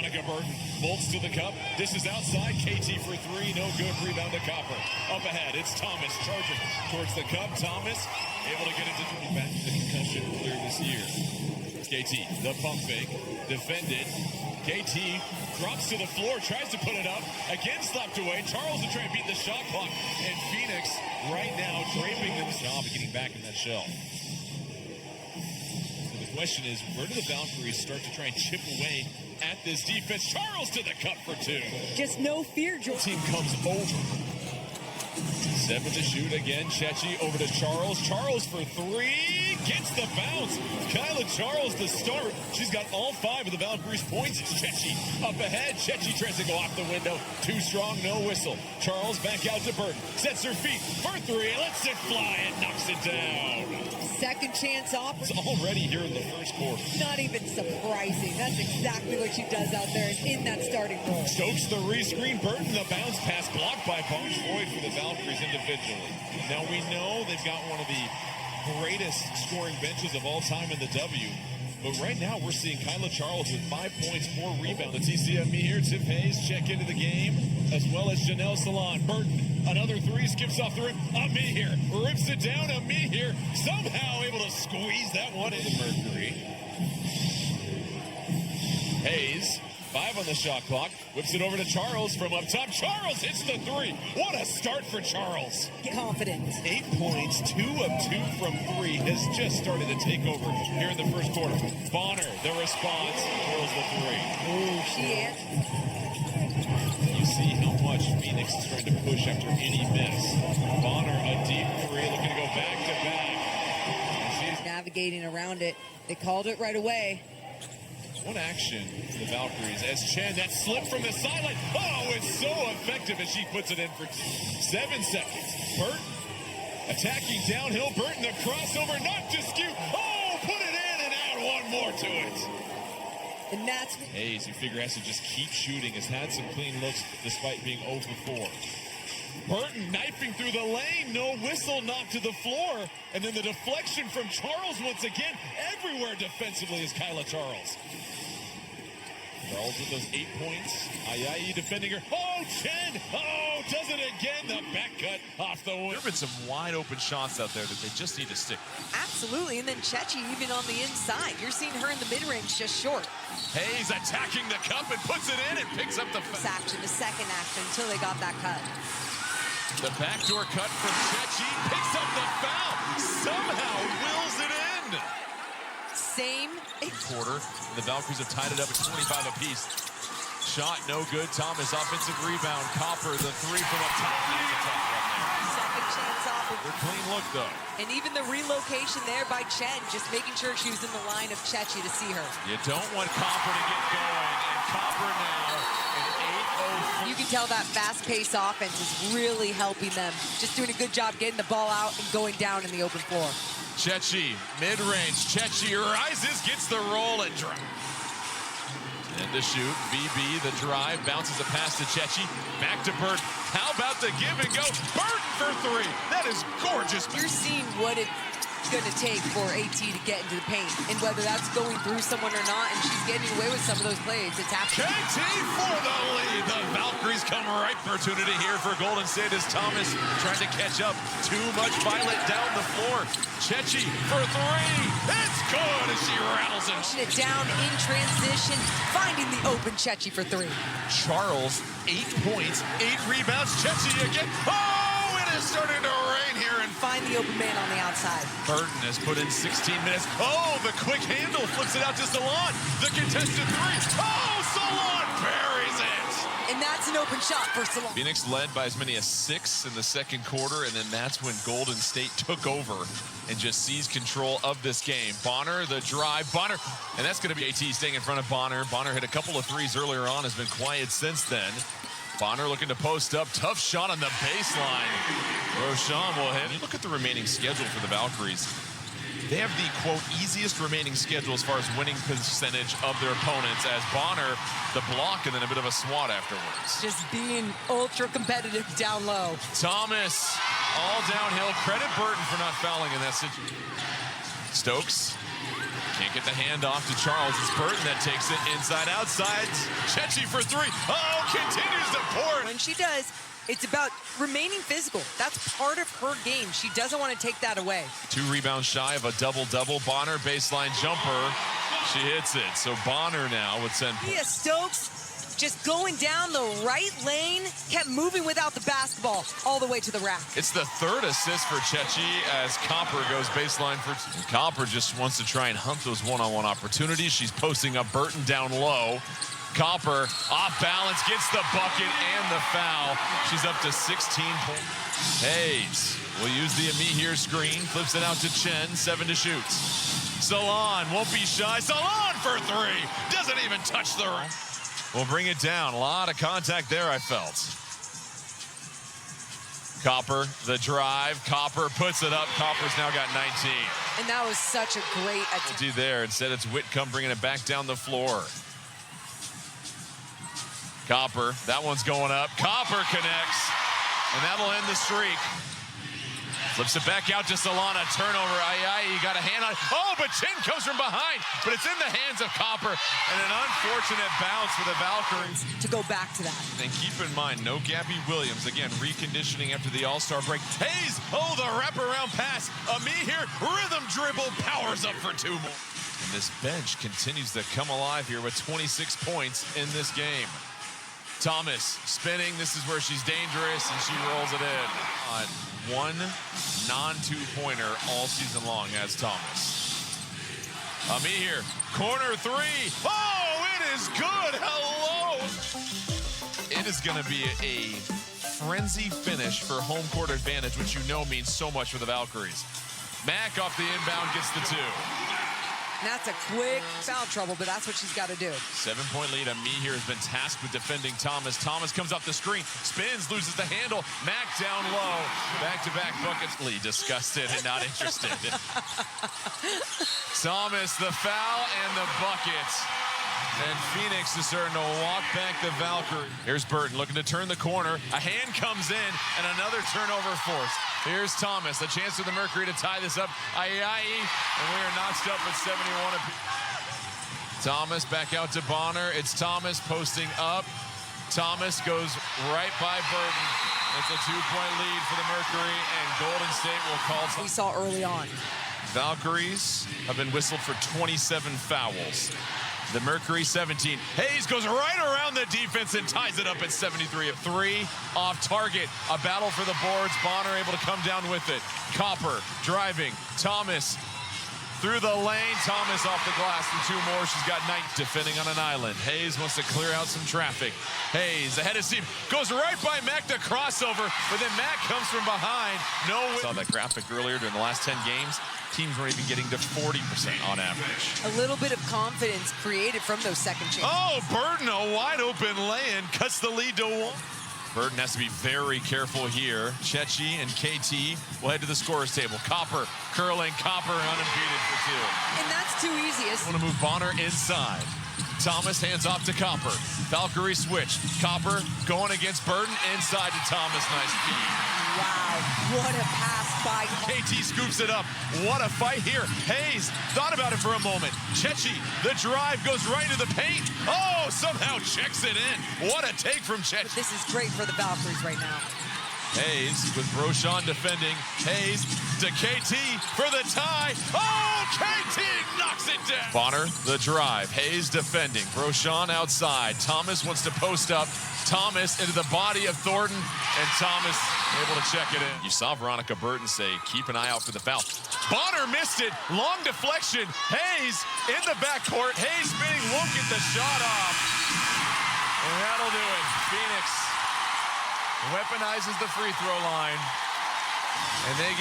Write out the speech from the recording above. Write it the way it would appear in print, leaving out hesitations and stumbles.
Monica Burton bolts to the cup. This is outside. KT for three. No good. Rebound to Copper. Up ahead. It's Thomas charging towards the cup. Thomas able to get into back to the concussion earlier this year. KT, the pump fake. Defended. KT drops to the floor. Tries to put it up. Again slapped away. Charles to try and beat the shot clock. And Phoenix right now draping the job of getting back in that shell. The question is, where do the Valkyries start to try and chip away at this defense? Charles to the cup for two. Just no fear, George. Team comes over. 7 to shoot again. Chechi over to Charles. Charles for three. Gets the bounce. Kyla Charles the start. She's got all 5 of the Valkyries' points. It's Chechi up ahead. Chechi tries to go off the window. Too strong, no whistle. Charles back out to Burton. Sets her feet for three. Lets it fly and knocks it down. Second chance off. It's already here in the first quarter. Not even surprising. That's exactly what she does out there in that starting role. Stokes the rescreen. Burton the bounce pass blocked by Bones Floyd for the Valkyries individually. Now we know they've got one of the greatest scoring benches of all time in the W. But right now we're seeing Kyla Charles with 5 points, 4 rebounds. Let's see here. Tiff Hayes check into the game, as well as Janelle Salon. Burton, another three, skips off the rim. Amir rips it down. Amir somehow able to squeeze that one into Mercury. Hayes, 5 on the shot clock. Whips it over to Charles from up top. Charles hits the three. What a start for Charles. Confident. 8 points, 2 of 2 from three. Has just started to take over here in the first quarter. Bonner, the response. Twirls the three. Ooh, she is. You see how much Phoenix is trying to push after any miss. Bonner, a deep three, looking to go back to back. She's navigating around it. They called it right away. one action for the Valkyries as Chen, that slip from the sideline. Oh, it's so effective as she puts it in for 7 seconds. Burton attacking downhill. Burton, the crossover, not to skew. Oh, put it in and add one more to it. And that's Hayes, you figure, has to just keep shooting, has had some clean looks despite being 0 for 4. Burton knifing through the lane, no whistle, knocked to the floor, and then the deflection from Charles once again. Everywhere defensively is Kyla Charles. Charles with those 8 points. Ayayi defending her. Oh, Chen! Oh, does it again. The back cut off the wing. There have been some wide open shots out there that they just need to stick. absolutely. And then Chechi even on the inside. You're seeing her in the mid-range just short. Hayes attacking the cup and puts it in and picks up the Action, the second action until they got that cut. The backdoor cut from Chechi, picks up the foul, somehow wills it in. Same Quarter, the Valkyries have tied it up at 25 apiece. Shot no good. Thomas offensive rebound. Copper the three from up top. second chance off. Good clean look though. And even the relocation there by Chen, just making sure she was in the line of Chechi to see her. You don't want Copper to get going, and Copper now an 8-0. You can tell that fast-paced offense is really helping them. Just doing a good job getting the ball out and going down in the open floor. Chechi, mid-range. Chechi rises, gets the roll and drive. And to shoot, BB, the drive, bounces a pass to Chechi. Back to Burton. How about the give and go? Burton for three. That is gorgeous. You're seeing what it's going to take for AT to get into the paint. And whether that's going through someone or not, and she's getting away with some of those plays, it's happening. KT for the lead. The Valkyries come right. Opportunity here for Golden State as Thomas trying to catch up. Too much Violet down the floor. Chechi for three. It's good as she rattles it. Pushing it down in transition, finding the open Chechi for three. Charles, 8 points, 8 rebounds. Chechi again. Oh, it is starting to rain here. And Find the open man on the outside. Burton has put in 16 minutes. Oh, the quick handle flips it out to Salon. The contested three. Oh, Salon buries it. And that's an open shot for Salon. Phoenix led by as many as 6 in the second quarter, and then that's when Golden State took over and just seized control of this game. Bonner, the drive. Bonner, and that's going to be AT staying in front of Bonner. Bonner hit a couple of threes earlier on, has been quiet since then. Bonner looking to post up. Tough shot on the baseline. Roshan will hit. You look at the remaining schedule for the Valkyries. They have the, quote, easiest remaining schedule as far as winning percentage of their opponents, as Bonner, the block, and then a bit of a swat afterwards. Just being ultra competitive down low. Thomas, all downhill. Credit Burton for not fouling in that situation. Stokes, Can't get the handoff to Charles. It's Burton that takes it inside, outside. Chechi for three. Oh, continues to pour. When she does, it's about remaining physical. That's part of her game. She doesn't want to take that away. 2 rebounds shy of a double-double. Bonner, baseline jumper. She hits it. So Bonner now with 10 points. Yeah, Stokes just going down the right lane, kept moving without the basketball all the way to the rack. It's the 3rd assist for Chechi as Copper goes baseline for two. Copper just wants to try and hunt those one-on-one opportunities. She's posting up Burton down low. Copper off balance, gets the bucket and the foul. She's up to 16 points. Hayes will use the Ami here screen, flips it out to Chen, 7 to shoot. Salon won't be shy. Salon for 3. Doesn't even touch the rim. We'll bring it down. A lot of contact there, I felt. Copper, the drive. Copper puts it up. Copper's now got 19. And that was such a great attack. There. Instead, it's Whitcomb bringing it back down the floor. Copper, that one's going up. Copper connects, and that'll end the streak. Flips it back out to Solana. Turnover. You got a hand on it. Oh, but Chen comes from behind. But it's in the hands of Copper. And an unfortunate bounce for the Valkyries. To go back to that. And keep in mind, no Gabby Williams. Again, reconditioning after the All-Star break. Hayes, oh, the wraparound pass. Ami here, rhythm dribble, powers up for 2 more. And this bench continues to come alive here with 26 points in this game. Thomas spinning. This is where she's dangerous, and she rolls it in. On 1 non-2-pointer all season long as Thomas. Ami here, corner 3. Oh, it is good. Hello. It is going to be a frenzy finish for home court advantage, which you know means so much for the Valkyries. Mack off the inbound gets the 2. That's a quick foul trouble, but that's what she's got to do. 7-point lead. Ami here has been tasked with defending Thomas. Thomas comes off the screen, spins, loses the handle. Mack down low. Back-to-back buckets. Lee disgusted and not interested. Thomas, the foul and the bucket. And Phoenix is starting to walk back the Valkyrie. Here's Burton looking to turn the corner. A hand comes in and another turnover forced. Here's Thomas, a chance for the Mercury to tie this up. And we are notched up at 71 apiece. Thomas back out to Bonner. It's Thomas posting up. Thomas goes right by Burton. It's a 2-point lead for the Mercury, and Golden State will call. We saw early on. Valkyries have been whistled for 27 fouls. The Mercury 17. Hayes goes right around the defense and ties it up at 73 of 3. Off target. A battle for the boards. Bonner able to come down with it. Copper driving. Thomas through the lane. Thomas off the glass for 2 more. She's got 9 defending on an island. Hayes wants to clear out some traffic. Hayes ahead of steam. Goes right by Mack to crossover, but then Mack comes from behind. Saw that graphic earlier during the last 10 games. Teams weren't even getting to 40% on average. A little bit of confidence created from those second chances. Oh, Burton, a wide open lay-in, cuts the lead to 1. Burton has to be very careful here. Chechi and KT will head to the scorer's table. Copper curling, Copper unimpeded for 2. And that's too easy. Want to move Bonner inside. Thomas hands off to Copper. Valkyrie switch. Copper going against Burton, inside to Thomas. Nice feed. Wow, what a pass by KT scoops it up. What a fight here. Hayes thought about it for a moment. Chechi, the drive goes right into the paint. Oh, somehow checks it in. What a take from Chechi. This is great for the Valkyries right now. Hayes with Brochan defending. Hayes to KT for the tie. Oh, KT knocks it down. Bonner, the drive. Hayes defending. Brochan outside. Thomas wants to post up. Thomas into the body of Thornton, and Thomas able to check it in. You saw Veronica Burton say, keep an eye out for the foul. Bonner missed it. Long deflection. Hayes in the backcourt. Hayes spinning, won't get the shot off. And that'll do it. Phoenix weaponizes the free throw line, and they get